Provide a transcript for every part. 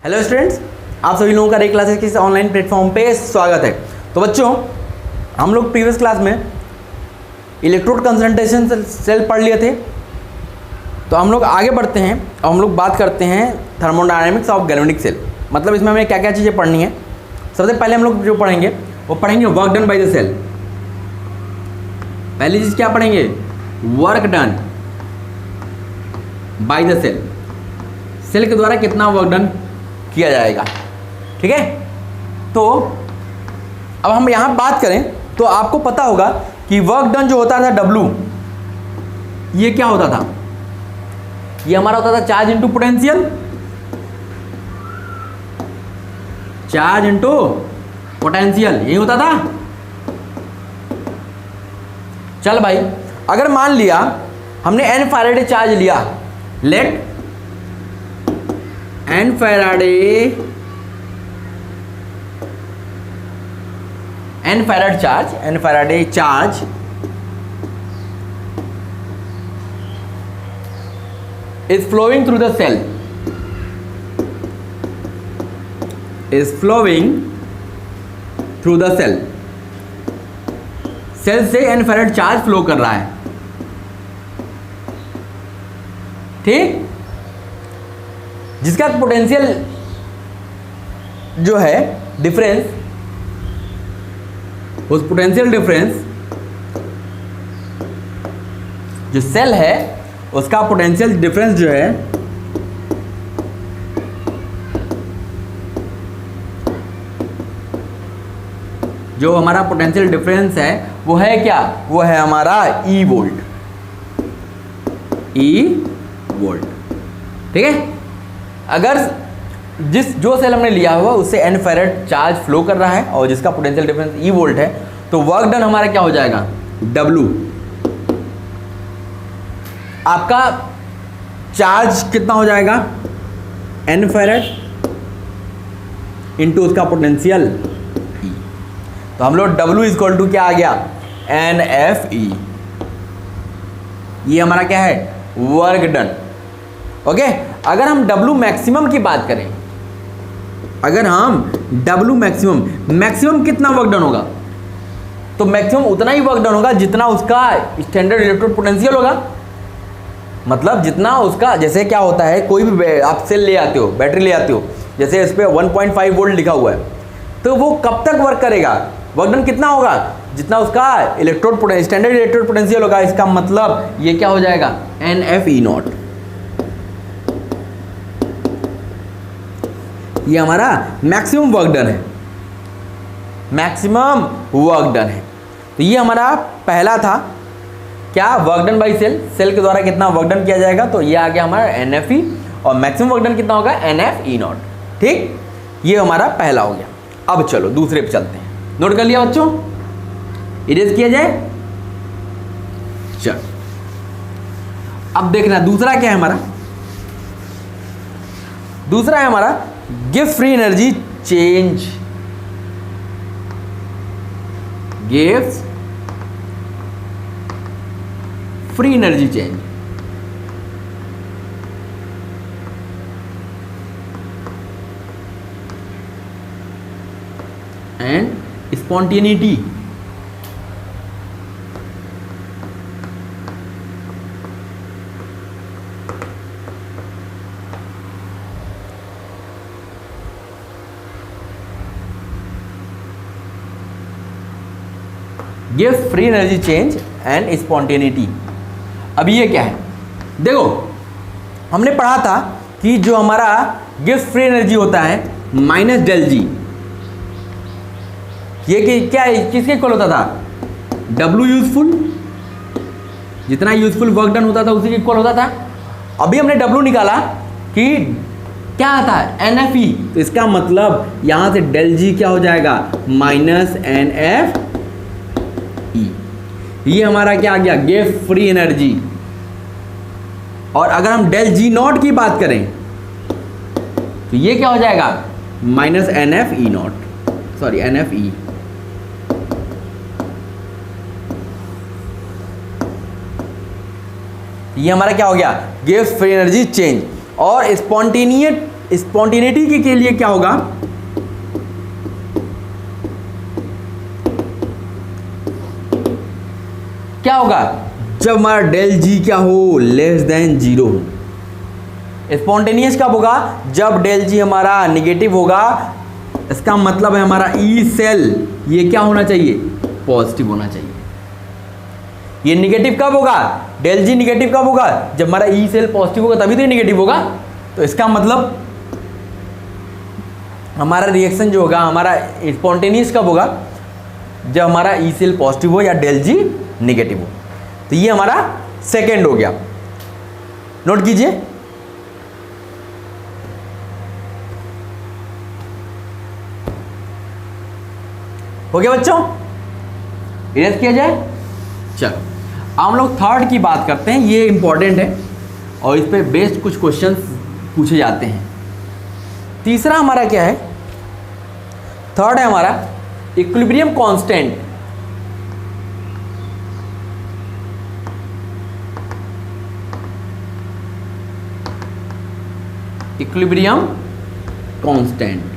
Hello students, आप सभी लोगों का रे क्लासेस के ऑनलाइन प्लेटफॉर्म पे स्वागत है। तो बच्चों, हम लोग प्रीवियस क्लास में इलेक्ट्रोड कंसंट्रेशन सेल पढ़ लिए थे। तो हम लोग आगे बढ़ते हैं और हम लोग बात करते हैं थर्मोडायनेमिक्स ऑफ गैल्वेनिक सेल। मतलब इसमें हमें क्या क्या चीज़ें पढ़नी है। सबसे पहले हम लोग जो पढ़ेंगे वो पढ़ेंगे work done by the cell. पहली चीज़ क्या पढ़ेंगे? Work done by the cell. Cell के द्वारा कितना वर्क डन किया जाएगा। ठीक है। तो अब हम यहाँ बात करें तो आपको पता होगा कि वर्क डन जो होता था W, ये क्या होता था? ये हमारा होता था charge into potential, charge into potential, यही होता था। चल भाई, अगर मान लिया हमने n फैराडे चार्ज लिया, let n Faraday charge is flowing through the cell, cell से n फैराड चार्ज फ्लो कर रहा है। ठीक, जिसका पोटेंशियल जो है डिफरेंस, उस पोटेंशियल डिफरेंस जो सेल है उसका पोटेंशियल डिफरेंस जो है जो हमारा पोटेंशियल डिफरेंस है वो है क्या? वो है हमारा E वोल्ट। ठीक है। अगर जो सेल हमने लिया हुआ उससे n फैराड चार्ज फ्लो कर रहा है और जिसका पोटेंशियल डिफरेंस E वोल्ट है, तो वर्क डन हमारा क्या हो जाएगा? W। आपका चार्ज कितना हो जाएगा? n फैराड इंटू उसका पोटेंशियल E। तो हम लोग W इक्वल टू क्या आ गया? NFE। ये हमारा क्या है? Work done. ओके। अगर हम W मैक्सिमम की बात करें, अगर हम W मैक्सिमम कितना वर्क डन होगा? तो मैक्सिमम उतना ही वर्क डन होगा जितना उसका स्टैंडर्ड इलेक्ट्रोड पोटेंशियल होगा। मतलब जितना उसका, जैसे क्या होता है, कोई भी आप सेल ले आते हो, बैटरी ले आते हो, जैसे इस पर 1.5 वोल्ट लिखा हुआ है, तो वो कब तक वर्क करेगा? वर्क डन कितना होगा? जितना उसका स्टैंडर्ड इलेक्ट्रोड पोटेंशियल होगा। इसका मतलब ये क्या हो जाएगा? NFE0। ये हमारा मैक्सिमम वर्क डन है, मैक्सिमम वर्क डन है। तो ये हमारा पहला था क्या? Work done by cell. Cell के द्वारा कितना वर्क डन किया जाएगा, तो ये आ गया हमारा NFE, और मैक्सिमम वर्क डन कितना होगा? NFE0। ठीक, ये हमारा पहला हो गया। अब चलो दूसरे पे चलते हैं। नोट कर लिया बच्चों? इरेज किया जाए। चलो अब देखना दूसरा क्या है हमारा। दूसरा है हमारा give free energy change. Gives free energy change. And spontaneity. Give free energy change and spontaneity. अब ये क्या है? देखो, हमने पढ़ा था कि जो हमारा गिव फ्री एनर्जी होता है माइनस डेल जी, ये कि क्या है, किसके इक्वल होता था? W useful. जितना यूजफुल वर्क डन होता था उसी के इक्वल होता था। अभी हमने W निकाला कि क्या आता है? NFE। तो इसका मतलब यहां से डेल जी क्या हो जाएगा? Minus NFE। ये हमारा क्या आ गया? Give free energy. और अगर हम डेल जी नॉट की बात करें तो ये क्या हो जाएगा? Minus NFE0, sorry NFE। ये हमारा क्या हो गया, गिव्स फ्री एनर्जी चेंज। और स्पॉन्टेनियस स्पॉन्टेनिटी के लिए क्या होगा, क्या होगा, जब हमारा डेल जी क्या हो, लेस देन जीरो हो। स्पॉन्टेनियस कब होगा, जब डेल जी हमारा निगेटिव होगा। इसका मतलब है हमारा ई सेल ये क्या होना चाहिए, पॉजिटिव होना चाहिए। ये निगेटिव कब होगा, डेल जी निगेटिव कब होगा, जब हमारा ई सेल पॉजिटिव होगा, तभी तो ये निगेटिव होगा। तो इसका मतलब हमारा रिएक्शन जो होगा, हमारा स्पॉन्टेनियस कब होगा, जब हमारा ई सेल पॉजिटिव हो या डेल जी निगेटिव हो। तो ये हमारा सेकेंड हो गया, नोट कीजिए। हो गया बच्चों, इरेज किया जाए। चलो अब हम लोग थर्ड की बात करते हैं, ये इंपॉर्टेंट है और इस पे बेस्ड कुछ क्वेश्चंस पूछे जाते हैं। तीसरा हमारा क्या है, थर्ड है हमारा equilibrium constant. Equilibrium constant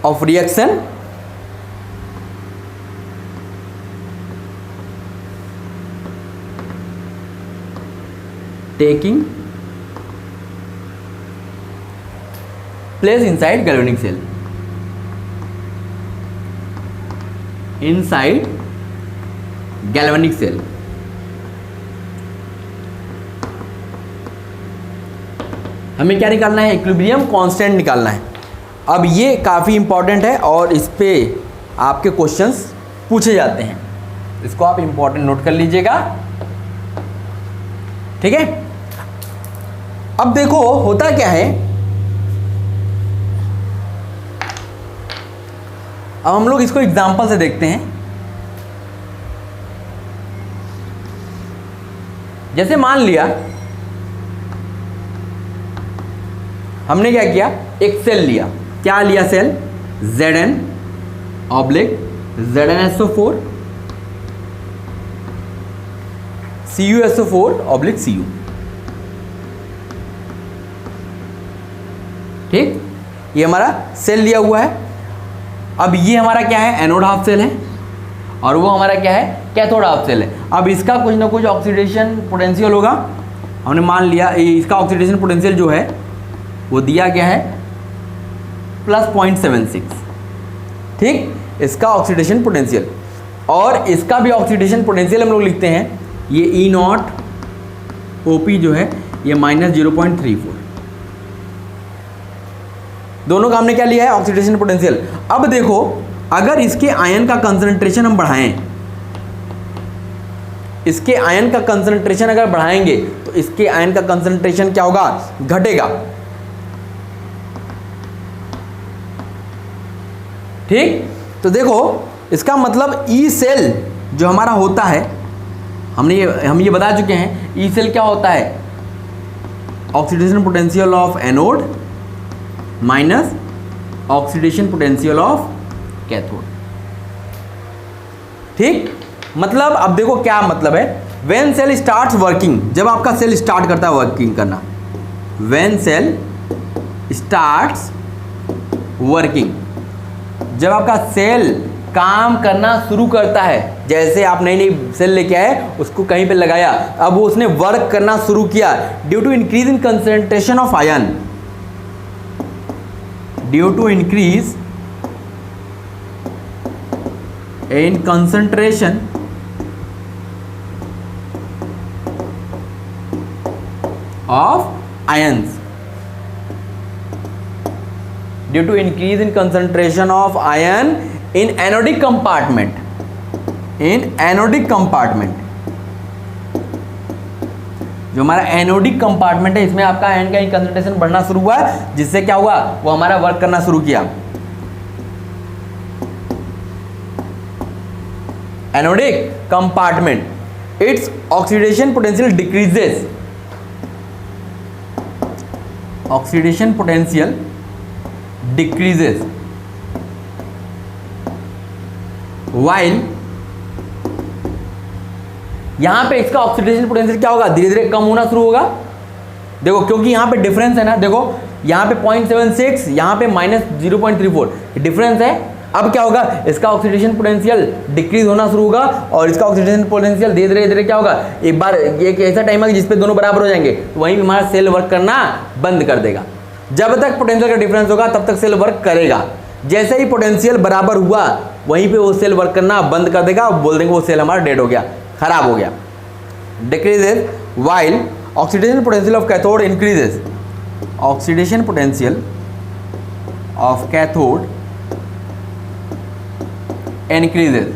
of reaction taking place inside galvanic cell, inside galvanic cell। हमें क्या निकालना है, इक्विलिब्रियम कांस्टेंट निकालना है। अब ये काफ़ी इंपॉर्टेंट है और इस पे आपके क्वेश्चंस पूछे जाते हैं, इसको आप इंपॉर्टेंट नोट कर लीजिएगा, ठीक है। अब देखो होता क्या है, अब हम लोग इसको एग्जांपल से देखते हैं। जैसे मान लिया हमने क्या किया, एक सेल लिया, क्या लिया cell, Zn oblique ZnSO4 CuSO4 oblique Cu, ठीक, ये हमारा सेल लिया हुआ है। अब ये हमारा क्या है, एनोड हाफ सेल है और वो हमारा क्या है, कैथोड हाफ सेल है। अब इसका कुछ ना कुछ ऑक्सीडेशन पोटेंशियल होगा। हमने मान लिया इसका ऑक्सीडेशन पोटेंशियल जो है वो दिया गया है +0.76, ठीक, इसका ऑक्सीडेशन पोटेंशियल। और इसका भी ऑक्सीडेशन पोटेंशियल हम लोग लिखते हैं, ये E0 OP जो है ये -0.34। दोनों का हमने क्या लिया है, ऑक्सीडेशन पोटेंशियल। अब देखो अगर इसके आयन का कंसंट्रेशन हम बढ़ाएं, इसके आयन का कंसंट्रेशन अगर बढ़ाएंगे तो इसके आयन का कंसंट्रेशन क्या होगा, घटेगा, ठीक। तो देखो इसका मतलब ई सेल जो हमारा होता है, हम ये बता चुके हैं, ई सेल क्या होता है, oxidation potential of anode minus oxidation potential of cathode, ठीक। मतलब अब देखो क्या मतलब है, व्हेन सेल स्टार्ट्स वर्किंग, जब आपका सेल स्टार्ट करता है वर्किंग करना, व्हेन सेल स्टार्ट्स वर्किंग, जब आपका सेल काम करना शुरू करता है, जैसे आप नई नई सेल लेके आए, उसको कहीं पे लगाया, अब वो उसने वर्क करना शुरू किया, due to increase in concentration of ion, due to increase in concentration of ions, due to increase in concentration of ion in anodic compartment, in anodic compartment, जो हमारा एनोडिक कंपार्टमेंट है, इसमें आपका आयन का concentration बढ़ना शुरू हुआ, जिससे क्या हुआ, वो हमारा वर्क करना शुरू किया। Anodic compartment, its oxidation potential decreases, oxidation potential decreases while, यहां पे इसका ऑक्सीडेशन पोटेंशियल क्या होगा, धीरे धीरे कम होना शुरू होगा, देखो क्योंकि यहाँ पे डिफरेंस है ना, देखो यहाँ पे 0.76, यहाँ पे -0.34 डिफरेंस है। अब क्या होगा, इसका ऑक्सीडेशन पोटेंशियल डिक्रीज होना शुरू होगा और इसका ऑक्सीडेशन पोटेंशियल धीरे धीरे क्या होगा, एक बार ये एक ऐसा टाइम है जिस पे दोनों बराबर हो जाएंगे, तो वहीं पे हमारा सेल वर्क करना बंद कर देगा। जब तक पोटेंशियल का डिफरेंस होगा तब तक सेल वर्क करेगा। जैसे ही पोटेंशियल बराबर हुआ वहीं पे वो सेल वर्क करना बंद कर देगा और बोल देंगे वो सेल हमारा डेड हो गया, खराब हो गया। Decreases while oxidation potential of cathode increases. Oxidation potential of cathode increases.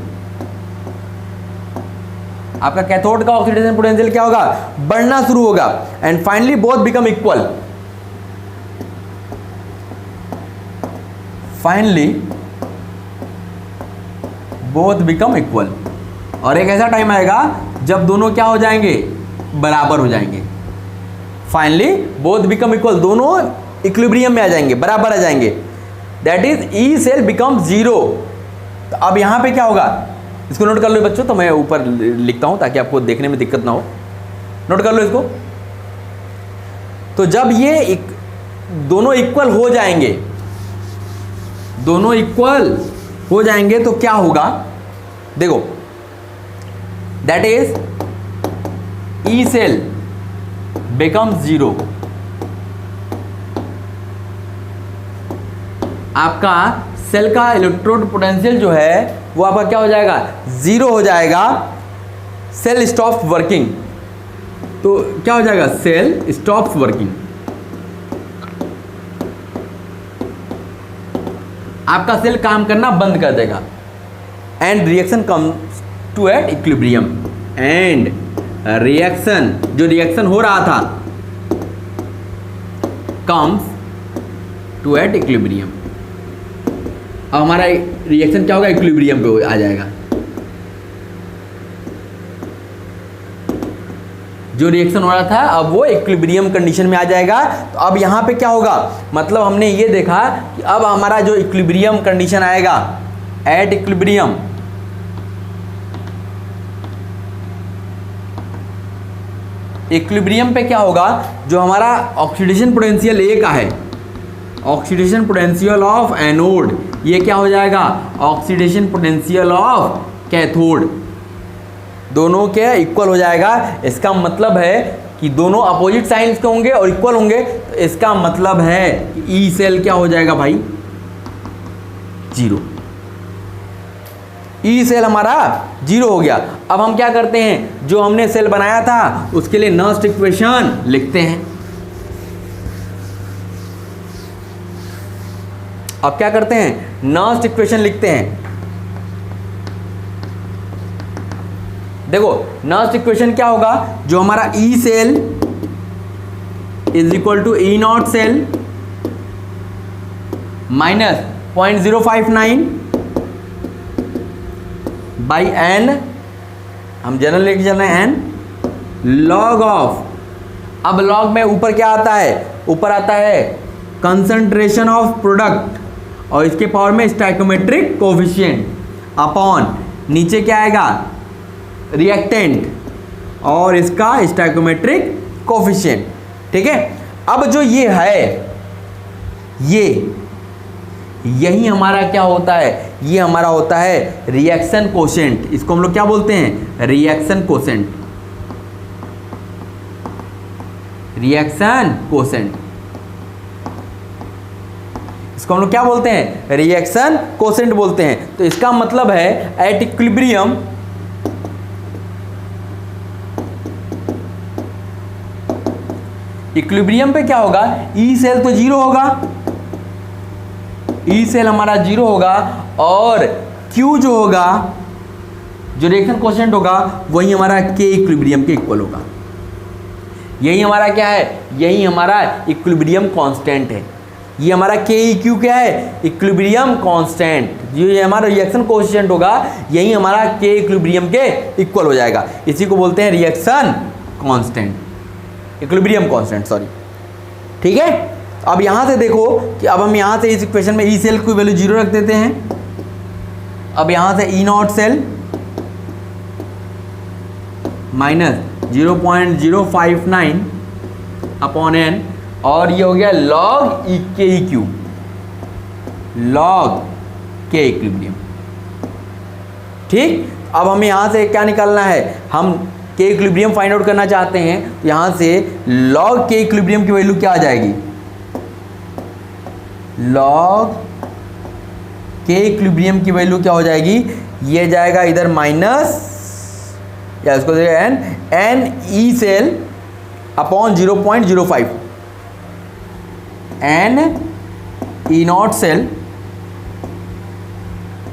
आपका कैथोड का ऑक्सीडेशन पोटेंशियल क्या होगा, बढ़ना शुरू होगा। And finally both become equal. Finally both become equal. और एक ऐसा टाइम आएगा जब दोनों क्या हो जाएंगे, बराबर हो जाएंगे। फाइनली बोथ बिकम इक्वल, दोनों इक्विलिब्रियम में आ जाएंगे, बराबर आ जाएंगे। That is E cell become zero. तो अब यहां पे क्या होगा, इसको नोट कर लो बच्चों, तो मैं ऊपर लिखता हूं ताकि आपको देखने में दिक्कत ना हो। नोट कर लो इसको। तो जब ये दोनों इक्वल हो जाएंगे, दोनों इक्वल हो जाएंगे तो क्या होगा, देखो that is E cell become zero. आपका सेल का इलेक्ट्रोड पोटेंशियल जो है वो आपका क्या हो जाएगा, जीरो हो जाएगा। Cell stops working. तो क्या हो जाएगा, सेल स्टॉप्स वर्किंग। आपका सेल काम करना बंद कर देगा। And reaction comes to at equilibrium. And reaction, जो रिएक्शन हो रहा था, कम्स टू एट इक्विलिब्रियम। अब हमारा रिएक्शन क्या होगा, इक्विलिब्रियम पे आ जाएगा। जो रिएक्शन हो रहा था अब वो इक्विलिब्रियम कंडीशन में आ जाएगा। तो अब यहाँ पे क्या होगा, मतलब हमने ये देखा कि अब हमारा जो इक्विलिब्रियम कंडीशन आएगा, एट इक्विलिब्रियम, इक्विलिब्रियम पे क्या होगा, जो हमारा ऑक्सीडेशन पोटेंशियल ए का है, ऑक्सीडेशन पोटेंशियल ऑफ एनोड, ये क्या हो जाएगा, ऑक्सीडेशन पोटेंशियल ऑफ कैथोड, दोनों के इक्वल हो जाएगा। इसका मतलब है कि दोनों अपोजिट साइंस के होंगे और इक्वल होंगे। तो इसका मतलब है कि ई सेल क्या हो जाएगा भाई, जीरो। ई सेल हमारा जीरो हो गया। अब हम क्या करते हैं, जो हमने सेल बनाया था उसके लिए नर्स्ट इक्वेशन लिखते हैं। अब क्या करते हैं, नर्स्ट इक्वेशन लिखते हैं। देखो नर्स्ट इक्वेशन क्या होगा, जो हमारा E cell is equal to E not cell minus 0.059 by N, हम जनरल लेके चल रहे हैं एन, लॉग ऑफ, अब लॉग में ऊपर क्या आता है, ऊपर आता है कंसंट्रेशन ऑफ प्रोडक्ट और इसके पावर में स्टोइकोमेट्रिक कोफिशिएंट अपॉन नीचे क्या आएगा, रिएक्टेंट और इसका स्टोइकोमेट्रिक कोफिशिएंट। ठीक है, अब जो ये है, यही हमारा क्या होता है, ये हमारा होता है रिएक्शन कोशेंट। इसको हम लोग क्या बोलते हैं, रिएक्शन कोशेंट, रिएक्शन कोशेंट, इसको हम लोग क्या बोलते हैं, रिएक्शन कोशेंट बोलते हैं। तो इसका मतलब है एट इक्विलिब्रियम, इक्विलिब्रियम पे क्या होगा, ई सेल तो जीरो होगा, ई सेल हमारा जीरो होगा और क्यू जो होगा, जो रिएक्शन कोशेंट होगा, वही हमारा के इक्विलिब्रियम के इक्वल होगा। यही हमारा क्या है, यही हमारा इक्विलिब्रियम कांस्टेंट है। ये हमारा के ई क्यू क्या है, इक्विलिब्रियम कांस्टेंट। ये हमारा रिएक्शन कोशेंट होगा, यही हमारा के इक्विलिब्रियम के इक्वल हो जाएगा। इसी को बोलते हैं reaction constant, equilibrium constant, sorry. ठीक है, अब यहां से देखो कि अब हम यहां से इस इक्वेशन में ई सेल की वैल्यू जीरो रख देते हैं। अब यहां से E not cell minus 0.059 upon n, और ये हो गया log K E Q, log K equilibrium. ठीक, अब हमें यहाँ से क्या निकालना है, हम के इक्विलिब्रियम फाइंड आउट करना चाहते हैं, तो यहाँ से लॉग के इक्विलिब्रियम की वैल्यू क्या आ जाएगी, लॉग के इक्विलिब्रियम की वैल्यू क्या हो जाएगी, ये जाएगा इधर माइनस, या इसको देगा N, N E cell upon 0.05, N E not cell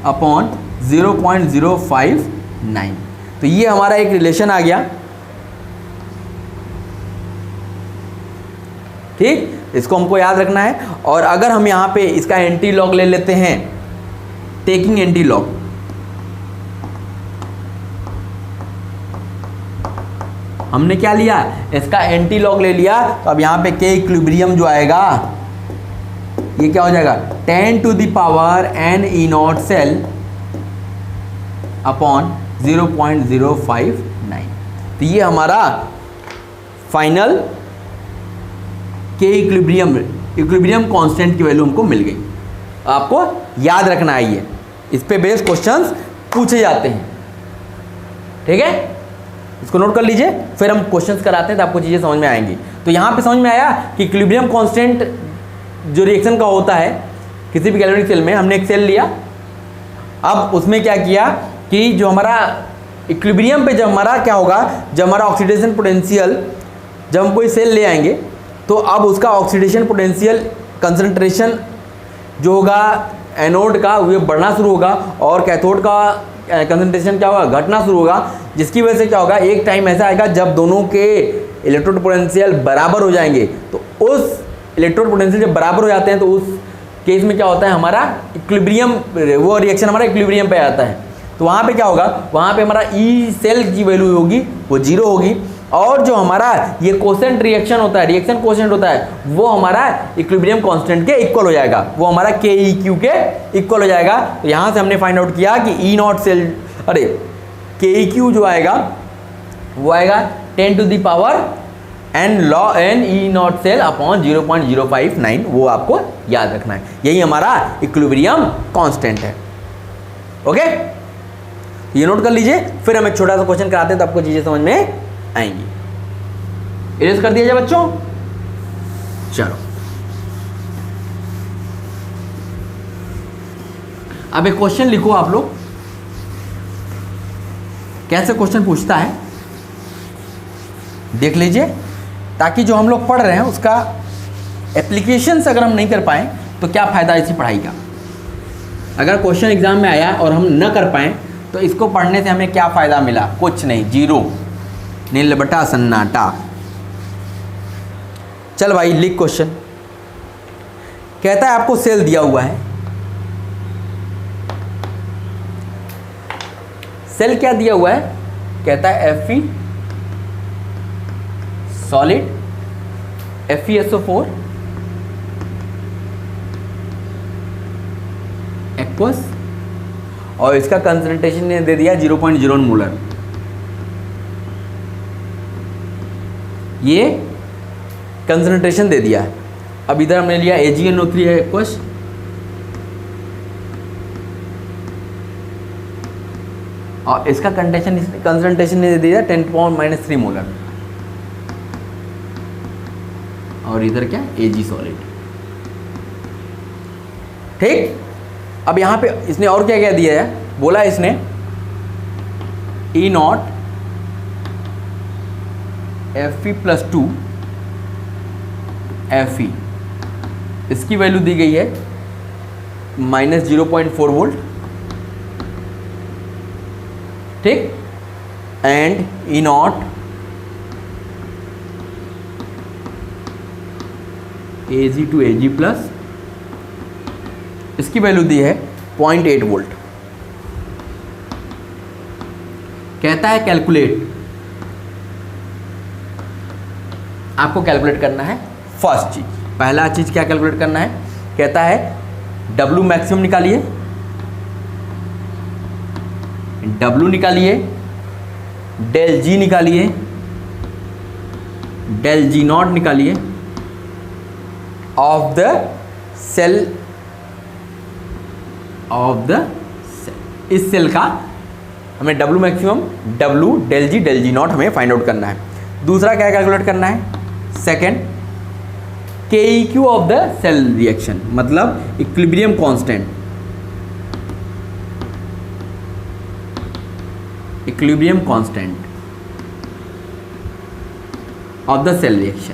upon 0.059। तो ये हमारा एक रिलेशन आ गया। ठीक, इसको हमको याद रखना है। और अगर हम यहाँ पे इसका एंटी लॉग ले लेते हैं, टेकिंग एंटी लॉग, हमने क्या लिया, इसका एंटी लॉग ले लिया, तो अब यहाँ पे के इक्विलिब्रियम जो आएगा ये क्या हो जाएगा, 10 to the power n E not cell upon 0.059। तो ये हमारा फाइनल के इक्विलिब्रियम कांस्टेंट की वैल्यू हमको मिल गई। आपको याद रखना है, ये इस पे बेस्ड क्वेश्चंस पूछे जाते हैं। ठीक है, इसको नोट कर लीजिए, फिर हम क्वेश्चंस कराते हैं तो आपको चीज़ें समझ में आएंगी। तो यहाँ पे समझ में आया कि इक्विलिब्रियम कांस्टेंट जो रिएक्शन का होता है किसी भी गैल्वेनिक सेल में, हमने एक सेल लिया, अब उसमें क्या किया कि जो हमारा इक्विलिब्रियम पे जब हमारा क्या होगा, जब हमारा ऑक्सीडेशन पोटेंशियल, जब हम कोई सेल ले आएंगे तो अब उसका ऑक्सीडेशन पोटेंशियल कंसंट्रेशन जो होगा एनोड का वो बढ़ना शुरू होगा, और कैथोड का कंसंट्रेशन क्या होगा, घटना शुरू होगा, जिसकी वजह से क्या होगा, एक टाइम ऐसा आएगा जब दोनों के इलेक्ट्रोड पोटेंशियल बराबर हो जाएंगे। तो उस इलेक्ट्रोड पोटेंशियल जब बराबर हो जाते हैं तो उस केस में क्या होता है, हमारा इक्विलिब्रियम, वो रिएक्शन हमारा इक्विलिब्रियम पे आता है। तो वहाँ पे क्या होगा, वहाँ पे हमारा ई सेल की वैल्यू होगी वो 0 होगी, और जो हमारा ये कोसेंट रिएक्शन होता है, रिएक्शन कोसेंट होता है, वो हमारा इक्विलिब्रियम कांस्टेंट के इक्वल हो जाएगा, वो हमारा के ई क्यू के इक्वल हो जाएगा। तो यहाँ से हमने फाइंड आउट किया कि ई नॉट सेल, अरे के ई क्यू जो आएगा वो आएगा 10 to the power n law n E not cell upon 0.059, वो आपको याद रखना है, यही हमारा इक्विलिब्रियम कांस्टेंट है। ओके, ये नोट कर लीजिए, फिर हम एक छोटा सा क्वेश्चन कराते हैं तो आपको चीजें समझ में आएंगी। इरेज कर दिया जाए बच्चों, चलो अब एक क्वेश्चन लिखो आप लोग, कैसे क्वेश्चन पूछता है देख लीजिए, ताकि जो हम लोग पढ़ रहे हैं उसका एप्लीकेशंस अगर हम नहीं कर पाए तो क्या फ़ायदा इसी पढ़ाई का। अगर क्वेश्चन एग्जाम में आया और हम न कर पाए तो इसको पढ़ने से हमें क्या फ़ायदा मिला, कुछ नहीं, 0, नील बटा सन्नाटा। चल भाई लिख क्वेश्चन, कहता है आपको सेल दिया हुआ है, सेल क्या दिया हुआ है, कहता है Fe सॉलिड, FeSO4 एक्वस, और इसका कंसंट्रेशन ने दे दिया 0.01 मोलर। ये कंसंट्रेशन दे दिया है। अब इधर हमने लिया AgNO3 है एक्वस, और इसका कंसंट्रेशन ने दे दिया 10⁻³ मोलर, और इधर क्या Ag सॉलिड। ठीक, अब यहाँ पे इसने और क्या क्या दिया है, बोला इसने E0 Fe+2 Fe, इसकी वैल्यू दी गई है -0.4 वोल्ट। ठीक, and E0 Ag to Ag+, इसकी वैल्यू दी है 0.8 वोल्ट। कहता है कैलकुलेट, आपको कैलकुलेट करना है फर्स्ट चीज, पहला चीज क्या कैलकुलेट करना है, कहता है W मैक्सिमम निकालिए, W निकालिए, del G निकालिए, डेल जी नॉट निकालिए ऑफ द सेल, इस सेल का हमें W maximum, W del G not हमें फाइंड आउट करना है। दूसरा क्या कैलकुलेट करना है, second K E Q of the cell reaction, मतलब equilibrium constant, equilibrium constant of the cell reaction.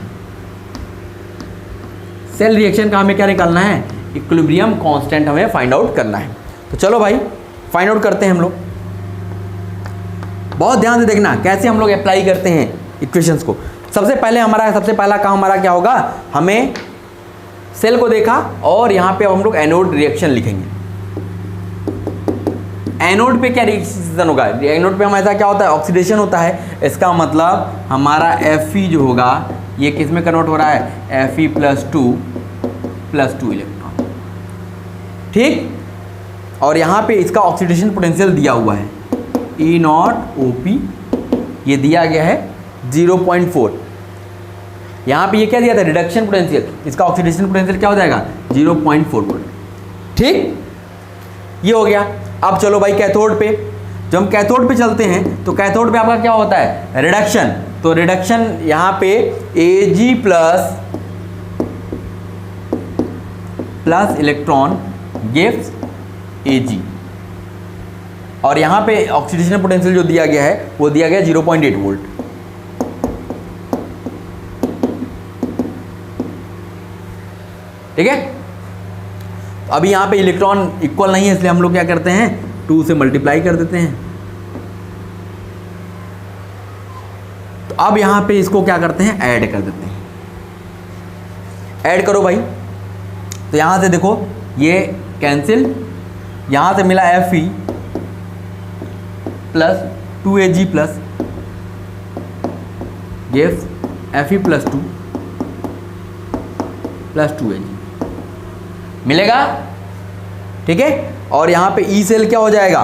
Cell reaction का हमें क्या निकालना है, इक्विलिब्रियम कांस्टेंट हमें फाइंड आउट करना है। तो चलो भाई फाइंड आउट करते हैं हम लोग। बहुत ध्यान से देखना कैसे हम लोग अप्लाई करते हैं इक्वेशंस को। सबसे पहला काम हमारा क्या होगा, हमें सेल को देखा और यहाँ पे अब हम लोग एनोड रिएक्शन लिखेंगे। एनोड पे क्या रिएक्शन होगा, एनोड पे हमारे साथ क्या होता है, ऑक्सीडेशन होता है। इसका मतलब हमारा Fe जो होगा ये किस में कन्वर्ट हो रहा है, Fe+2 इलेक्ट्रॉन, ठीक। और यहाँ पे इसका ऑक्सीडेशन पोटेंशियल दिया हुआ है E0OP, ये दिया गया है 0.4। यहाँ पे ये क्या दिया था, रिडक्शन पोटेंशियल, इसका ऑक्सीडेशन पोटेंशियल क्या हो जाएगा 0.4 वोल्ट, ठीक। ये हो गया। अब चलो भाई कैथोड पे, जब हम कैथोड पे चलते हैं तो कैथोड पे आपका क्या होता है, रिडक्शन। तो रिडक्शन यहाँ पे Ag plus electron gives Ag, और यहाँ पे ऑक्सीडेशन पोटेंशियल जो दिया गया है वो दिया गया 0.8 वोल्ट। ठीक है, तो अभी यहाँ पे इलेक्ट्रॉन इक्वल नहीं है, इसलिए हम लोग क्या करते हैं, 2 से मल्टीप्लाई कर देते हैं। तो अब यहाँ पे इसको क्या करते हैं, ऐड कर देते हैं। ऐड करो भाई, तो यहाँ से देखो ये कैंसिल, यहाँ से मिला Fe plus 2Ag plus gives Fe+2 plus 2Ag मिलेगा, ठीक है। और यहाँ पे ई सेल क्या हो जाएगा,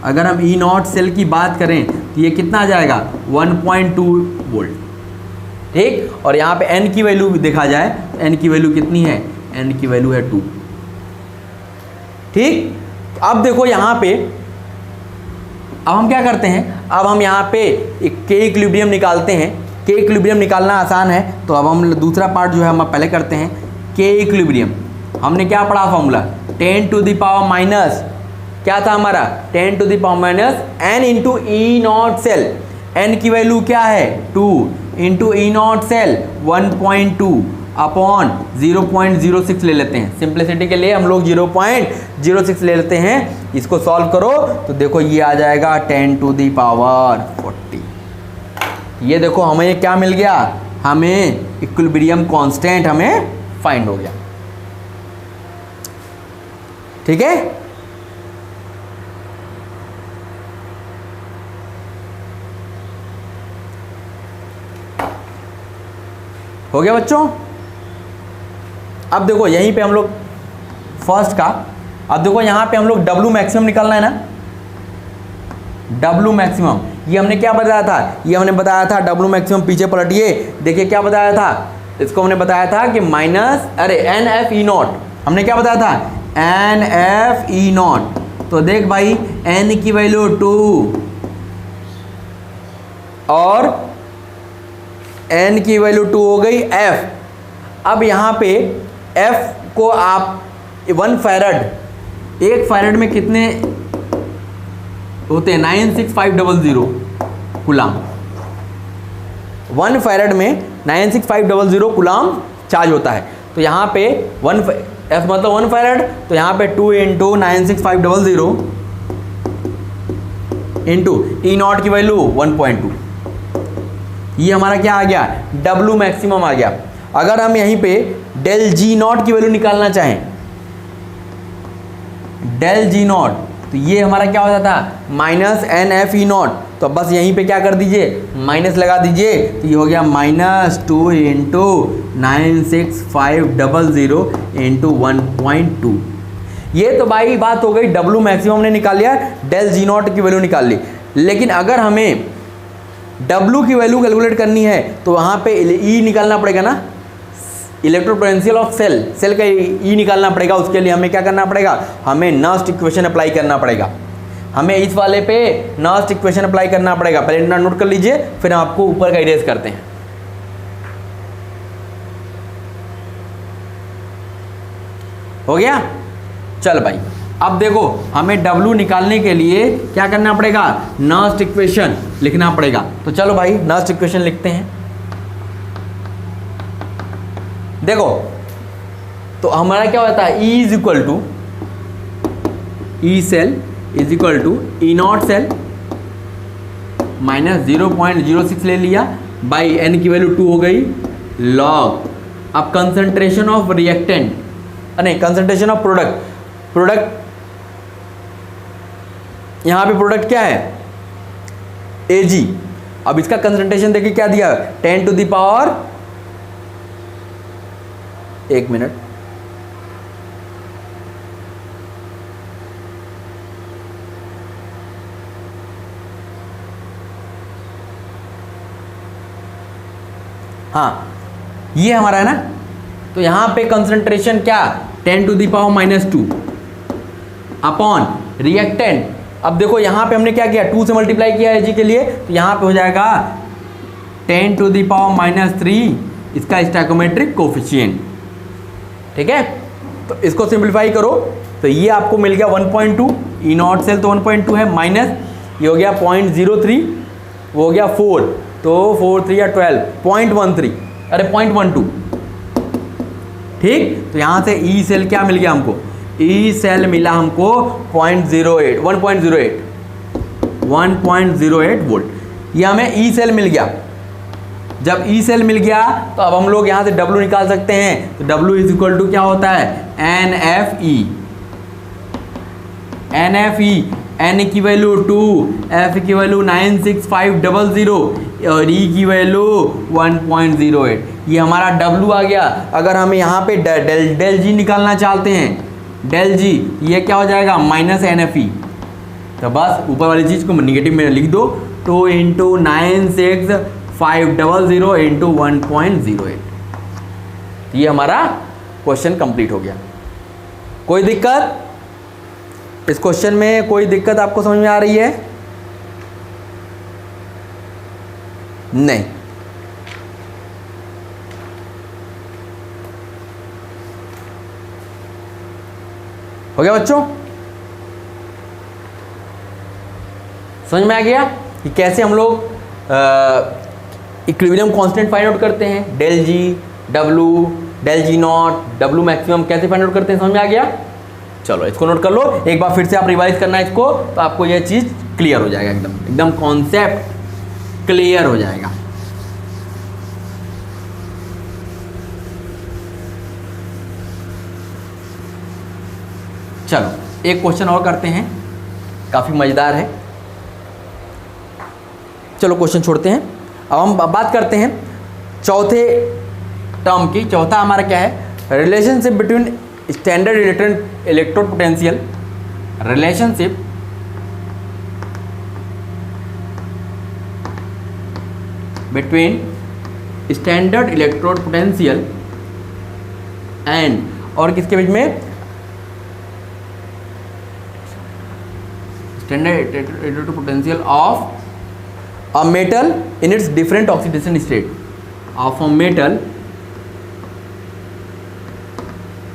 अगर हम E0 सेल की बात करें तो ये कितना आ जाएगा 1.2 वोल्ट, ठीक। और यहाँ पे N की वैल्यू देखा जाए तो N की वैल्यू कितनी है, N की वैल्यू है 2, ठीक। अब देखो यहाँ पे, अब हम क्या करते हैं, अब हम यहाँ पे एक के इक्विलिब्रियम निकालते हैं। के इक्विलिब्रियम निकालना आसान है, तो अब हम दूसरा पार्ट जो है हम पहले करते हैं। के इक्विलिब्रियम हमने क्या पढ़ा formula, 10 to the power minus, क्या था हमारा 10 to the power minus n into E0 cell. n की वैल्यू क्या है 2 इंटू E0 सेल 1.2 अपॉन 0.06 ले लेते हैं। सिंप्लिसिटी के लिए हम लोग 0.06 ले लेते हैं। इसको सॉल्व करो तो देखो ये आ जाएगा 10 टू दी पावर 40। ये देखो हमें क्या मिल गया, हमें इक्विलिब्रियम कांस्टेंट हमें फाइंड हो गया, ठीक है। हो गया बच्चों। अब देखो यहीं पे हम लोग फर्स्ट का, अब देखो यहाँ पे हम लोग डब्ल्यू मैक्सिमम निकालना है ना, डब्ल्यू मैक्सिमम ये हमने क्या बताया था, ये हमने बताया था डब्ल्यू मैक्सिमम, पीछे पलटिए देखिए क्या बताया था, इसको हमने बताया था कि माइनस NFE0, हमने क्या बताया था NFE0। तो देख भाई n की वैल्यू 2 और n की वैल्यू 2 हो गई f। अब यहाँ पे f को आप 1 फैरड, 1 फैरड में कितने होते हैं 96500 कूलाम, 1 फैरड में 96500 कूलाम चार्ज होता है। तो यहाँ पे f मतलब 1 फैरड, तो यहाँ पे 2 इंटू 96500 इंटू E0 की वैल्यू 1.2, ये हमारा क्या आ गया, W मैक्सिमम आ गया। अगर हम यहीं पे डेल G0 की वैल्यू निकालना चाहें, डेल G0, तो ये हमारा क्या हो जाता माइनस NFE0। तो बस यहीं पे क्या कर दीजिए, माइनस लगा दीजिए, तो ये हो गया -2 इंटू 96500 इंटू 1.2। ये तो भाई बात हो गई W मैक्सिमम ने निकाल लिया, डेल G0 की वैल्यू निकाल ली। लेकिन अगर हमें W की वैल्यू कैलकुलेट करनी है तो वहाँ पे E निकालना पड़ेगा ना, electrode potential of cell, cell का E निकालना पड़ेगा। उसके लिए हमें क्या करना पड़ेगा, हमें नस्ट इक्वेशन अप्लाई करना पड़ेगा। हमें इस वाले पे नस्ट इक्वेशन अप्लाई करना पड़ेगा। पहले नोट कर लीजिए, फिर आपको ऊपर का इरेज करते हैं। हो गया, चल भाई अब देखो हमें W निकालने के लिए क्या करना पड़ेगा, नस्ट इक्वेशन लिखना पड़ेगा। तो चलो भाई नस्ट इक्वेशन लिखते हैं। देखो तो हमारा क्या होता है, E is equal to E cell is equal to E not cell minus 0.06 ले लिया बाई N की वैल्यू 2 हो गई लॉग। अब कंसंट्रेशन ऑफ रिएक्टेंट, नहीं कंसंट्रेशन ऑफ प्रोडक्ट यहां पे प्रोडक्ट क्या है, Ag। अब इसका कंसंट्रेशन देखिए क्या दिया, 10 टू द पावर, एक मिनट, हाँ ये हमारा है ना। तो यहां पे कंसंट्रेशन क्या, 10 to the power -2 upon reactant. अब देखो यहां पे हमने क्या किया, 2 से मल्टीप्लाई किया Ag के लिए, तो यहां पे हो जाएगा 10 टू द पावर -3 इसका स्टैकोमेट्रिक कोफिशिएंट। ठीक है, तो इसको सिंप्लीफाई करो तो ये आपको मिल गया 1.2, ई नॉट सेल तो 1.2 है, माइनस ये हो गया 0.03, वो हो गया 4, तो 4 3 या 12, 0.13, अरे 0.12। ठीक, तो यहाँ से ई सेल क्या मिल गया हमको, ई सेल मिला हमको 1.08 वोल्ट, ये हमें ई सेल मिल गया। जब ई सेल मिल गया तो अब हम लोग यहाँ से W निकाल सकते हैं। तो W इज इक्वल टू क्या होता है, NFE, N की वैल्यू 2, F की वैल्यू 96500 और E की वैल्यू 1.08। ये हमारा W आ गया। अगर हमें यहाँ पे डेल G निकालना चाहते हैं, डेल G ये क्या हो जाएगा, -NFE। तो बस ऊपर वाली चीज़ को निगेटिव में लिख दो, 2 × 96500 × 1.08। ये हमारा क्वेश्चन कंप्लीट हो गया। कोई दिक्कत इस क्वेश्चन में, कोई दिक्कत आपको समझ में आ रही है? नहीं, हो गया बच्चों, समझ में आ गया कि कैसे हम लोग इक्विलिब्रियम कांस्टेंट फाइंड आउट करते हैं, del G W, del G not, W maximum कैसे फाइंड आउट करते हैं, समझ में आ गया। चलो इसको नोट कर लो, एक बार फिर से आप रिवाइज करना है इसको, तो आपको यह चीज़ क्लियर हो जाएगा, एकदम कॉन्सेप्ट क्लियर हो जाएगा। चलो एक क्वेश्चन और करते हैं, काफ़ी मज़ेदार है। चलो क्वेश्चन छोड़ते हैं, अब हम बात करते हैं चौथे टर्म की। चौथा हमारा क्या है, relationship between standard electrode potential, relationship between standard electrode potential and, और किसके बीच में, standard electrode potential of a metal in its different oxidation state, of a metal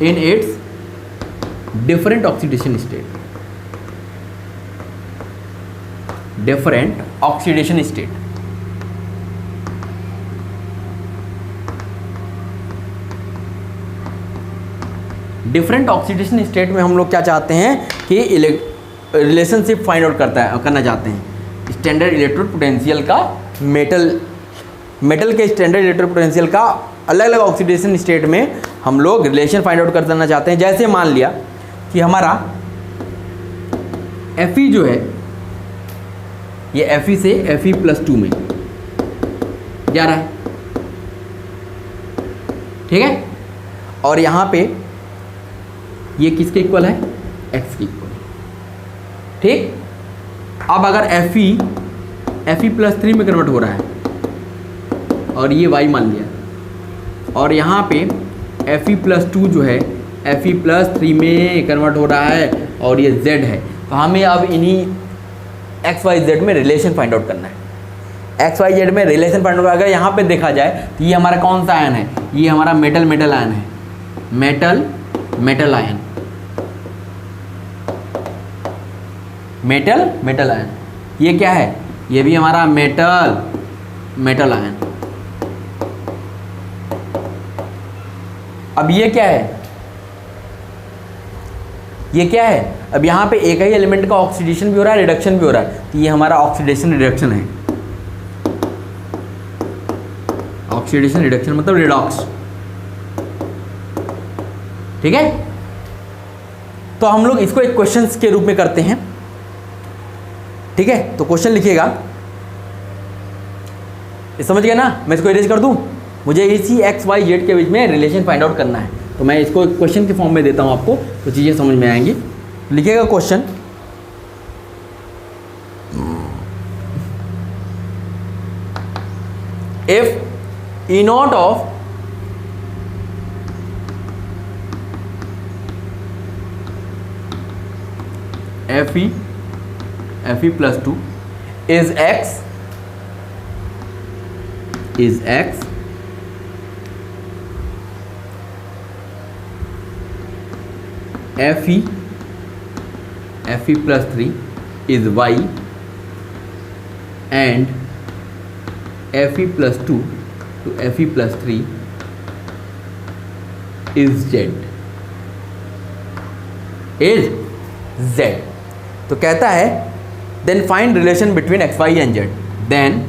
in its different oxidation state, different oxidation state। Different oxidation state में हम लोग क्या चाहते हैं कि रिलेशनशिप फाइंड आउट करना चाहते हैं स्टैंडर्ड इलेक्ट्रोड पोटेंशियल का, मेटल के स्टैंडर्ड इलेक्ट्रोड पोटेंशियल का अलग अलग ऑक्सीडेशन स्टेट में हम लोग रिलेशन फाइंड आउट करना चाहते हैं। जैसे मान लिया कि हमारा Fe जो है, ये Fe से Fe+2 में जा रहा है, ठीक है, और यहाँ पे ये किसके इक्वल है, X के इक्वल, ठीक। अब अगर Fe Fe+3 में कन्वर्ट हो रहा है और ये y मान लिया, और यहाँ पे Fe+2 जो है Fe+3 में कन्वर्ट हो रहा है और ये z है। तो हमें अब इन्हीं XYZ में रिलेशन फाइंड आउट करना है। XYZ में रिलेशन फाइंड आउट, अगर यहाँ पे देखा जाए तो ये हमारा कौन सा आयन है, ये हमारा मेटल आयन है, मेटल आयन, मेटल आयन। ये क्या है, ये भी हमारा मेटल आयन। अब ये क्या है, ये क्या है, अब यहाँ पे एक ही एलिमेंट का ऑक्सीडेशन भी हो रहा है, रिडक्शन भी हो रहा है, तो ये हमारा ऑक्सीडेशन रिडक्शन है। ऑक्सीडेशन रिडक्शन मतलब रिडॉक्स, ठीक है। तो हम लोग इसको एक क्वेश्चन के रूप में करते हैं, ठीक है। तो क्वेश्चन लिखिएगा, समझ गए ना, मैं इसको इरेज कर दूं, मुझे इसी XYZ के बीच में रिलेशन फाइंड आउट करना है, तो मैं इसको एक क्वेश्चन के फॉर्म में देता हूं आपको, तो चीज़ें समझ में आएंगी। लिखिएगा question, if E not of Fe+2 is X, Fe+3 is Y, and Fe+2 to Fe+3 is Z, तो कहता है then find relation between X Y and Z, then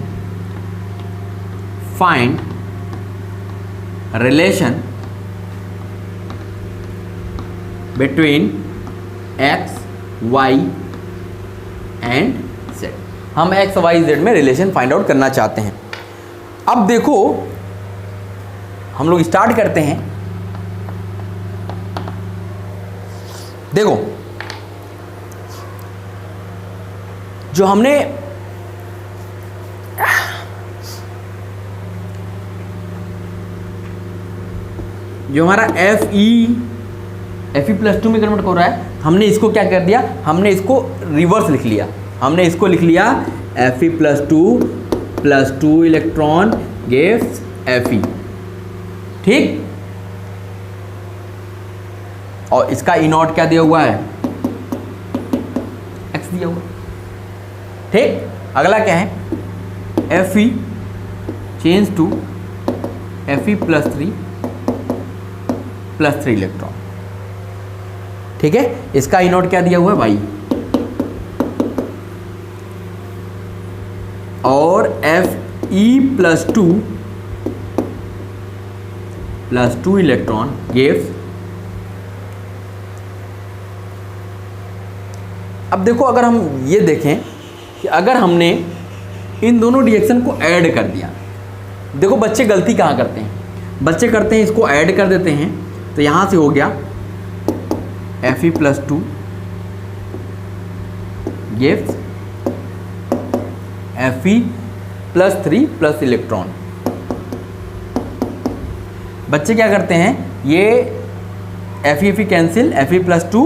find relation between X Y and Z. हम X Y Z में relation find out करना चाहते हैं। अब देखो हम लोग स्टार्ट करते हैं। देखो जो हमने हमारा Fe+2 में कन्वर्ट हो रहा है, हमने इसको क्या कर दिया, हमने इसको रिवर्स लिख लिया। हमने इसको लिख लिया Fe+2 + 2 इलेक्ट्रॉन गिव्स Fe, ठीक। और इसका E0 क्या दिया हुआ है, X दिया हुआ, ठीक। अगला क्या है, Fe change to Fe+3 + 3 electron, ठीक है। इसका E0 क्या दिया हुआ है, Y। और Fe+2 + 2 इलेक्ट्रॉन गिव्स। अब देखो अगर हम ये देखें कि अगर हमने इन दोनों रिएक्शन को ऐड कर दिया, देखो बच्चे गलती कहाँ करते हैं, बच्चे करते हैं इसको ऐड कर देते हैं, तो यहाँ से हो गया Fe+2 गिव्स Fe+3 + इलेक्ट्रॉन। बच्चे क्या करते हैं, ये Fe cancel, Fe+2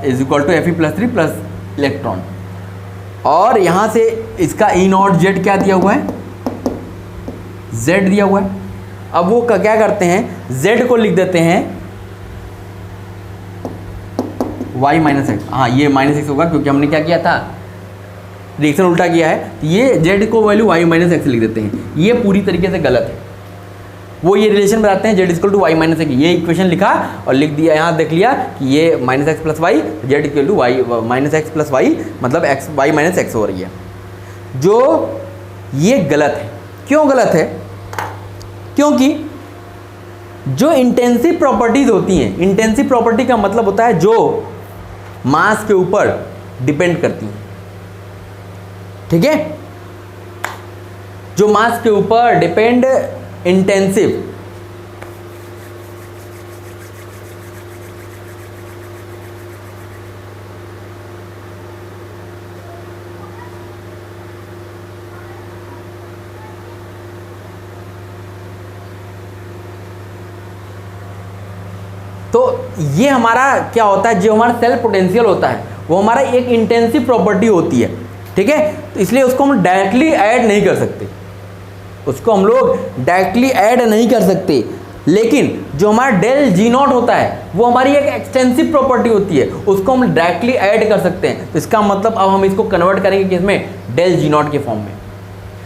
is equal to Fe+3 + electron, और यहाँ से इसका E0 Z क्या दिया हुआ है, Z दिया हुआ है। अब वो क्या करते हैं, Z को लिख देते हैं Y - X। हाँ ये -X होगा क्योंकि हमने क्या किया था, रिएक्शन उल्टा किया है, तो ये Z को वैल्यू Y - X लिख देते हैं। ये पूरी तरीके से गलत है। वो ये रिलेशन बनाते हैं Z = Y - X, ये इक्वेशन लिखा और लिख दिया, यहाँ देख लिया कि ये -X + Y, Z = Y -X + Y, मतलब X Y - X हो रही है, जो ये गलत है। क्यों गलत है, क्योंकि जो इंटेंसिव प्रॉपर्टीज होती हैं, इंटेंसिव प्रॉपर्टी का मतलब होता है जो मास के ऊपर डिपेंड करती हैं, ठीक है। जो मास के ऊपर डिपेंड, इंटेंसिव, तो ये हमारा क्या होता है, जो हमारा सेल पोटेंशियल होता है वो हमारा एक इंटेंसिव प्रॉपर्टी होती है, ठीक है। तो इसलिए उसको हम डायरेक्टली ऐड नहीं कर सकते, उसको हम लोग डायरेक्टली ऐड नहीं कर सकते। लेकिन जो हमारा डेल जी नॉट होता है वो हमारी एक एक्सटेंसिव प्रॉपर्टी होती है, उसको हम डायरेक्टली ऐड कर सकते हैं। तो इसका मतलब अब हम इसको कन्वर्ट करेंगे किसमें, डेल जी नॉट के फॉर्म में।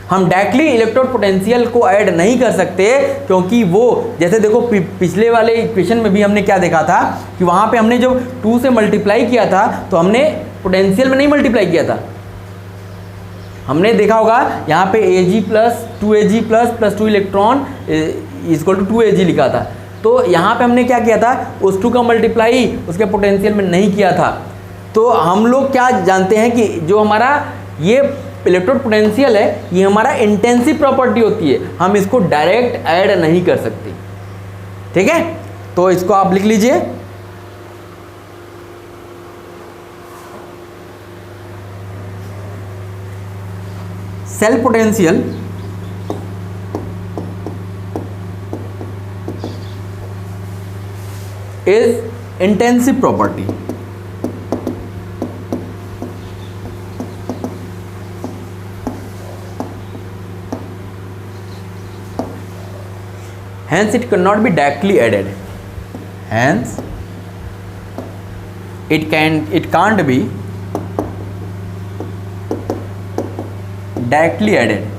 हम डायरेक्टली इलेक्ट्रोड पोटेंशियल को ऐड नहीं कर सकते, क्योंकि वो जैसे देखो पिछले वाले इक्वेशन में भी हमने क्या देखा था कि वहाँ पे हमने जब 2 से मल्टीप्लाई किया था तो हमने पोटेंशियल में नहीं मल्टीप्लाई किया था। हमने देखा होगा यहाँ पे Ag plus 2Ag plus 2 electron equal to 2Ag लिखा था। तो यहाँ पे हमने क्या किया था, उस 2 का मल्टीप्लाई उसके पोटेंशियल में नहीं किया था। तो हम लोग क्या जानते हैं कि जो हमारा ये इलेक्ट्रोड पोटेंशियल है ये हमारा इंटेंसिव प्रॉपर्टी होती है, हम इसको डायरेक्ट ऐड नहीं कर सकते, ठीक है। तो इसको आप लिख लीजिए, cell potential is intensive property. Hence it cannot be directly added. Hence it can't be directly added.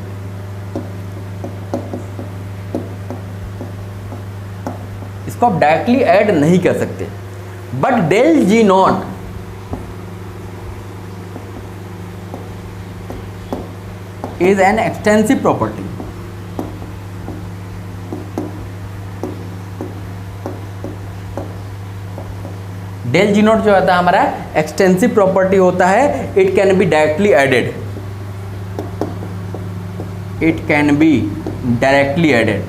इसको आप डायरेक्टली ऐड नहीं कर सकते। But del G not is an extensive property. Del G not जो होता है हमारा एक्सटेंसिव प्रॉपर्टी होता है, it can be directly added, it can be directly added.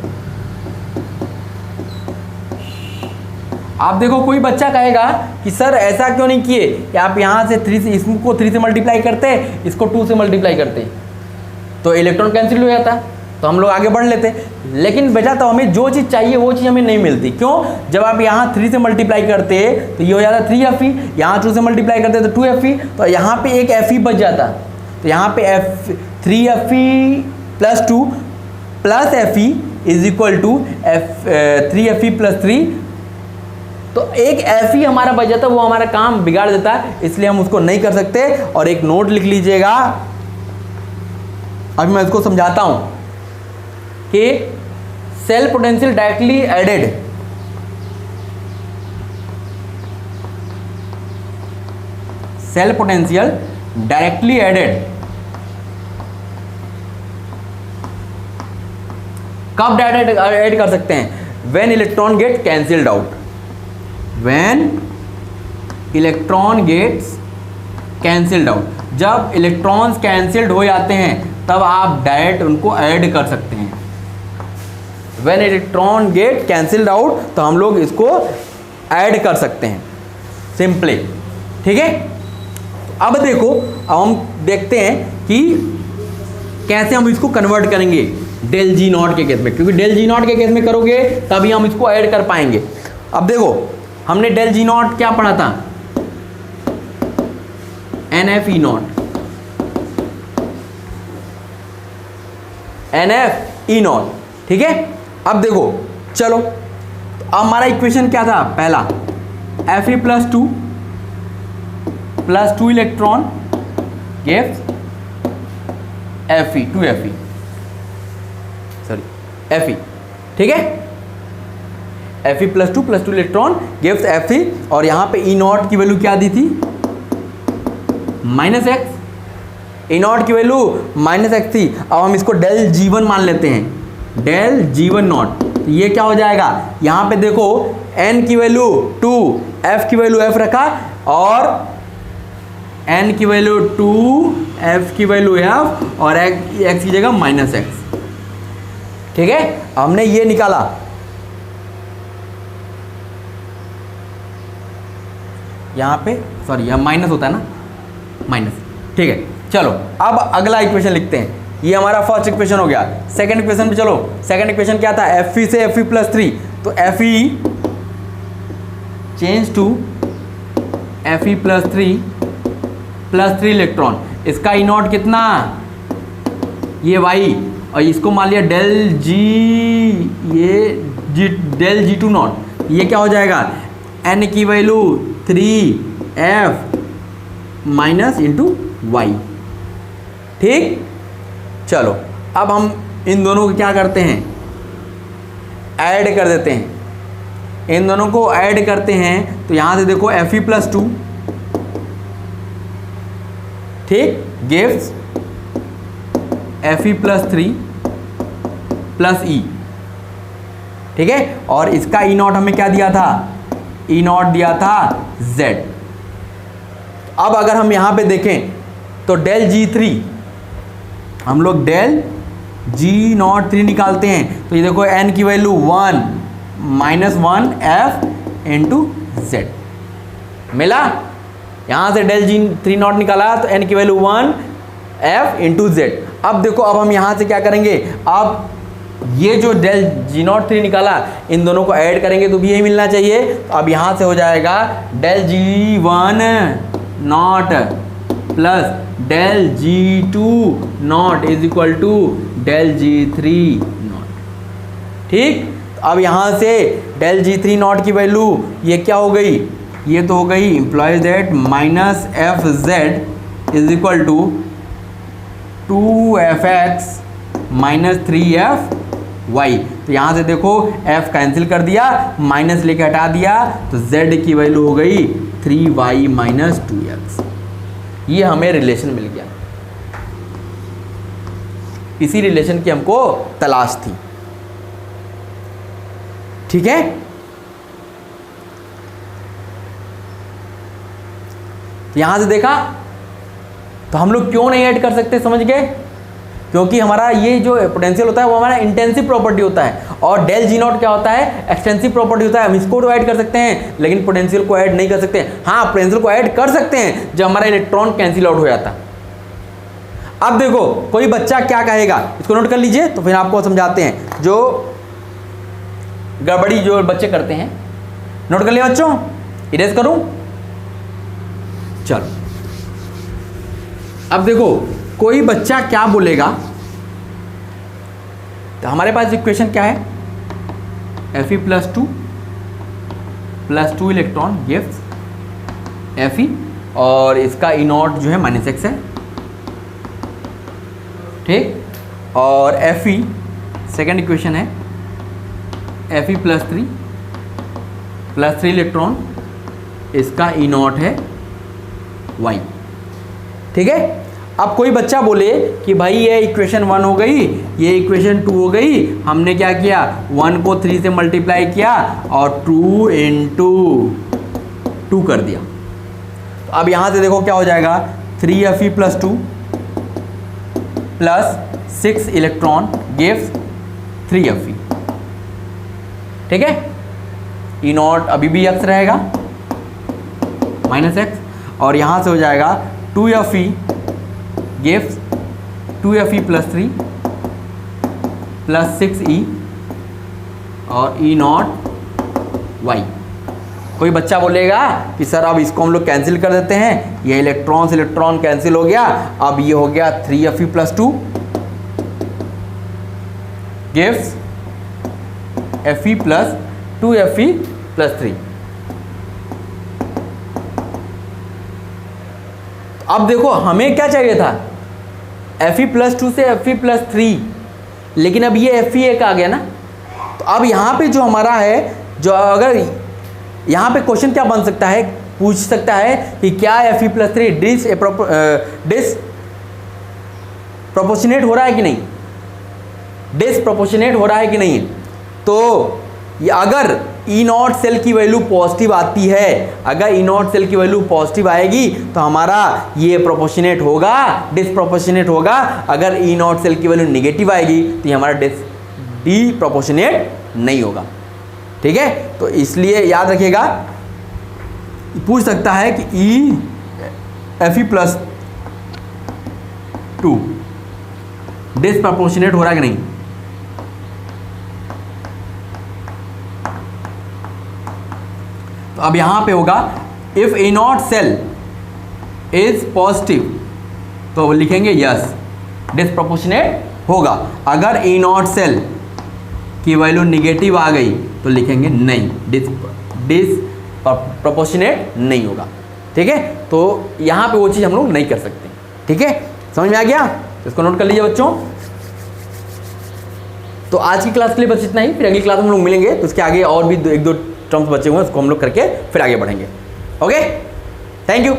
आप देखो कोई बच्चा कहेगा कि सर ऐसा क्यों नहीं किए कि आप यहाँ से 3 से इसको 3 से मल्टीप्लाई करते, इसको 2 से मल्टीप्लाई करते तो इलेक्ट्रॉन कैंसिल हो जाता, तो हम लोग आगे बढ़ लेते। लेकिन बेटा तो हमें जो चीज़ चाहिए वो चीज़ हमें नहीं मिलती। क्यों? जब आप यहाँ 3 से मल्टीप्लाई करते तो ये हो जाता 3Fe, यहाँ 2 से मल्टीप्लाई करते तो 2Fe, तो यहाँ पे एक Fe बच जाता। तो यहाँ पे 3Fe plus 2 plus Fe is equal to 3Fe plus 3। तो एक Fe हमारा बच जाता, वो हमारा काम बिगाड़ देता है, इसलिए हम उसको नहीं कर सकते। और एक नोट लिख लीजिएगा, अभी मैं इसको समझाता हूँ कि cell potential directly added cell potential directly added कब डायरेक्ट ऐड कर सकते हैं? When electron get cancelled out, when electron gets cancelled out. जब इलेक्ट्रॉन्स कैंसिल्ड हो जाते हैं तब आप डायरेक्ट उनको ऐड कर सकते हैं। When electron get cancelled out तो हम लोग इसको ऐड कर सकते हैं सिंपली, ठीक है। अब देखो, अब हम देखते हैं कि कैसे हम इसको कन्वर्ट करेंगे डेल जी नॉट के केस में, क्योंकि डेल जी नॉट के केस में करोगे तभी हम इसको ऐड कर पाएंगे। अब देखो, हमने डेल जी नॉट क्या पढ़ा था, NF E not, NF E not, ठीक है। अब देखो चलो, तो अब हमारा इक्वेशन क्या था, पहला Fe plus 2 electron gives Fe 2Fe, sorry Fe, ठीक है। Fe plus 2 electron gives Fe, और यहाँ पे E नॉट की वैल्यू क्या दी थी, -x। E नॉट की वैल्यू -x थी। अब हम इसको डेल G1 मान लेते हैं, डेल G1 नॉट। तो ये क्या हो जाएगा, यहाँ पे देखो n की वैल्यू 2, f की वैल्यू f रखा, और n की वैल्यू 2, f की वैल्यू f, और x की जगह -x, ठीक है। हमने ये निकाला, यहाँ पे सॉरी यहाँ माइनस होता है ना, माइनस, ठीक है। चलो अब अगला इक्वेशन लिखते हैं। ये हमारा फर्स्ट इक्वेशन हो गया। सेकंड इक्वेशन पे चलो, सेकंड इक्वेशन क्या था, Fe से Fe प्लस 3, तो Fe change to Fe plus 3 electron. इसका ई नॉट कितना, ये वाई, और इसको मान लिया डेल जी, ये जी डेल जी टू नॉट, ये क्या हो जाएगा n की value 3f minus into Y. ठीक, चलो अब हम इन दोनों को क्या करते हैं, ऐड कर देते हैं। इन दोनों को ऐड करते हैं तो यहाँ से देखो Fe प्लस 2, ठीक, गिव्स Fe प्लस 3 प्लस ई, ठीक है। और इसका ई नॉट हमें क्या दिया था, ई नॉट दिया था z। अब अगर हम यहाँ पे देखें तो डेल G3, हम लोग डेल G03 निकालते हैं तो ये देखो n की value 1 minus 1 f into z मिला। यहाँ से डेल G3 नॉट निकाला तो n की वैल्यू 1 f इंटू z। अब देखो, अब हम यहाँ से क्या करेंगे, अब ये जो डेल G03 निकाला इन दोनों को ऐड करेंगे तो भी यही मिलना चाहिए। तो अब यहाँ से हो जाएगा del G1 not plus del G2 not is equal to del G3 not. ठीक, तो अब यहाँ से डेल G3 नॉट की वैल्यू ये क्या हो गई, ये तो हो गई implies that minus F Z is equal to 2fx minus 3f y। तो यहाँ से देखो f कैंसिल कर दिया, माइनस लेके हटा दिया तो z की वैल्यू हो गई 3y माइनस 2x। ये हमें रिलेशन मिल गया। इसी रिलेशन की हमको तलाश थी, ठीक है। तो यहां से देखा तो हम लोग क्यों नहीं ऐड कर सकते, समझ गए, क्योंकि हमारा ये जो पोटेंशियल होता है वो हमारा इंटेंसिव प्रॉपर्टी होता है और डेल जी नॉट क्या होता है, एक्सटेंसिव प्रॉपर्टी होता है। हम इसको तो ऐड कर सकते हैं लेकिन पोटेंशियल को ऐड नहीं कर सकते। हाँ, पोटेंशियल को ऐड कर सकते हैं जब हमारा इलेक्ट्रॉन कैंसिल आउट हो जाता। अब देखो कोई बच्चा क्या कहेगा, इसको नोट कर लीजिए तो फिर आपको समझाते हैं जो गड़बड़ी जो बच्चे करते हैं। नोट कर लिया बच्चों, इरेज करूं, चलो। अब देखो कोई बच्चा क्या बोलेगा, तो हमारे पास इक्वेशन क्या है, Fe plus 2 electron gives Fe और इसका ई नॉट जो है माइनस एक्स है, ठीक। और Fe सेकेंड इक्वेशन है Fe प्लस 3 इलेक्ट्रॉन, इसका ई नॉट है y, ठीक है। अब कोई बच्चा बोले कि भाई ये इक्वेशन 1 हो गई, ये इक्वेशन 2 हो गई, हमने क्या किया 1 को 3 से मल्टीप्लाई किया और 2 इंटू 2 कर दिया। तो अब यहाँ से देखो क्या हो जाएगा, 3Fe plus 2 plus 6 electron gives 3Fe, ठीक है। ई नॉट अभी भी x रहेगा माइनस x और यहाँ से हो जाएगा 2Fe gives 2Fe plus 3 plus 6E और ई नॉट y। कोई बच्चा बोलेगा कि सर अब इसको हम लोग कैंसिल कर देते हैं, ये इलेक्ट्रॉन से इलेक्ट्रॉन कैंसिल हो गया, अब ये हो गया 3Fe plus 2 gives Fe plus 2Fe plus 3। अब देखो हमें क्या चाहिए था, Fe प्लस 2 से Fe प्लस 3, लेकिन अब ये Fe एक आ गया ना। तो अब यहाँ पे जो हमारा है, जो अगर यहाँ पे क्वेश्चन क्या बन सकता है, पूछ सकता है कि क्या Fe प्लस 3 डिस प्रोपोर्शनेट हो रहा है कि नहीं, डिस प्रोपोर्शनेट हो रहा है कि नहीं। तो अगर ई नॉट सेल की वैल्यू पॉजिटिव आती है, अगर ई नॉट सेल की वैल्यू पॉजिटिव आएगी तो हमारा ये प्रोपोर्शनेट होगा, डिसप्रोपोर्शनेट होगा। अगर ई नॉट सेल की वैल्यू नेगेटिव आएगी तो ये हमारा डी प्रोपोर्शनेट नहीं होगा, ठीक है। तो इसलिए याद रखिएगा, पूछ सकता है कि Fe प्लस 2 डिसप्रोपोर्शनेट हो रहा है कि नहीं। तो तो अब यहाँ पे होगा if E not cell is positive, तो लिखेंगे यस, डिसप्रोपोर्शनेट होगा। अगर ए नॉट सेल की वैल्यू निगेटिव आ गई तो लिखेंगे नहीं, डिसप्रोपोर्शनेट नहीं होगा। ठीक है, तो यहाँ पे वो चीज़ हम लोग नहीं कर सकते। ठीक है, समझ में आ गया? तो इसको नोट कर लीजिए बच्चों। तो आज की क्लास के लिए बस इतना ही, फिर अगली क्लास में हम लोग मिलेंगे तो उसके आगे और भी एक दो टर्म्स बचे हुए हैं, उसको हम लोग करके फिर आगे बढ़ेंगे। Okay, thank you.